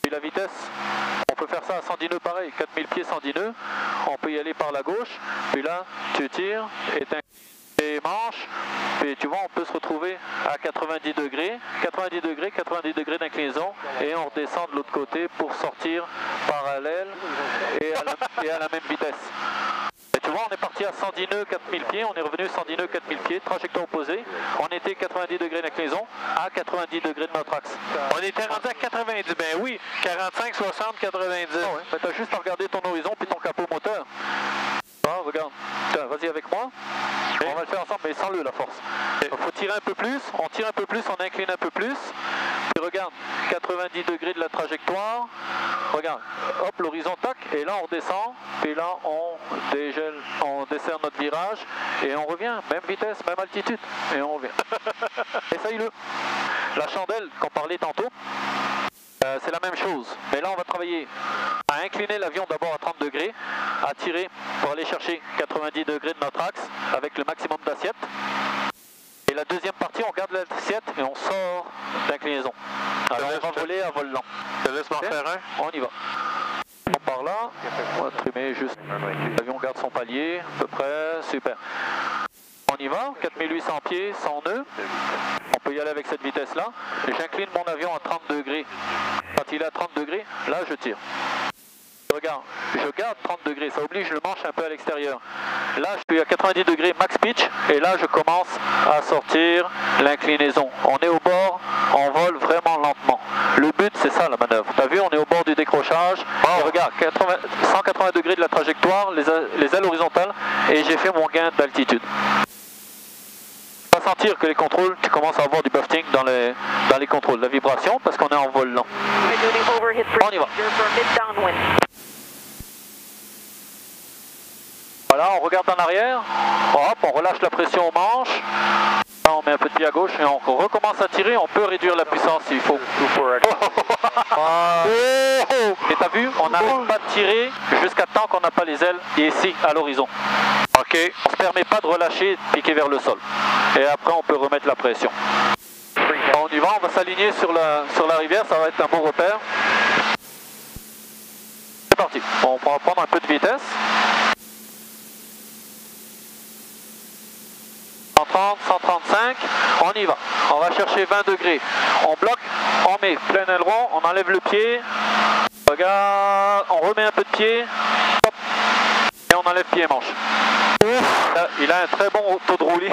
Puis la vitesse, on peut faire ça à 110 nœuds pareil, 4000 pieds 110 nœuds. On peut y aller par la gauche, puis là tu tires et les manches, puis tu vois on peut se retrouver à 90 degrés d'inclinaison et on redescend de l'autre côté pour sortir parallèle et à la même vitesse. Et tu vois on est parti à 110 nœuds 4000 pieds, on est revenu 110 nœuds 4000 pieds, trajectoire opposée, on était 90 degrés d'inclinaison à 90 degrés de notre axe. On était rendu à 90, ben oui, 45, 60, 90. Ah ouais, ben t'as juste à regarder ton horizon puis ton capot moteur. Ah, regarde, vas-y avec moi. On va le faire ensemble, mais sans la force. Il faut tirer un peu plus, on tire un peu plus, on incline un peu plus. Puis regarde, 90 degrés de la trajectoire. Regarde, hop, l'horizon tac, et là on redescend. Puis là on dégèle, on dessert notre virage et on revient, même vitesse, même altitude, et on revient. Essaye-le. La chandelle qu'on parlait tantôt, c'est la même chose, mais là on va travailler à incliner l'avion d'abord à 30 degrés, à tirer pour aller chercher 90 degrés de notre axe avec le maximum d'assiette. Et la deuxième partie, on garde l'assiette et on sort d'inclinaison. Alors on va voler à vol lent. Je te laisse m'en faire un. On y va. On part là, on va trimer juste, l'avion garde son palier, à peu près, super. On y va, 4800 pieds, 100 nœuds. On peut y aller avec cette vitesse-là. J'incline mon avion à 30 degrés. Quand il est à 30 degrés, là je tire. Regarde, je garde 30 degrés, ça oblige le manche un peu à l'extérieur. Là je suis à 90 degrés max pitch et là je commence à sortir l'inclinaison. On est au bord, on vole vraiment lentement. Le but c'est ça la manœuvre. T'as vu, on est au bord du décrochage. Et regarde, 180 degrés de la trajectoire, les ailes horizontales et j'ai fait mon gain d'altitude. Tu vas sentir que les contrôles, tu commences à avoir du buffeting dans les contrôles, la vibration parce qu'on est en vol lent. On y va. Voilà, on regarde en arrière, hop, on relâche la pression au manche, là on met un peu de pied à gauche et on recommence à tirer, on peut réduire la puissance s'il faut. Et t'as vu, on n'arrête pas de tirer jusqu'à temps qu'on n'a pas les ailes ici à l'horizon. Ok, on ne se permet pas de relâcher et de piquer vers le sol. Et après on peut remettre la pression. On y va, on va s'aligner sur la rivière, ça va être un bon repère. C'est parti, on va prendre un peu de vitesse. 130, 135, on y va. On va chercher 20 degrés. On bloque, on met plein aileron, on enlève le pied. Regarde, on remet un peu de pied. Hop, et on enlève pied et manche. Là, il a un très bon taux de roulis.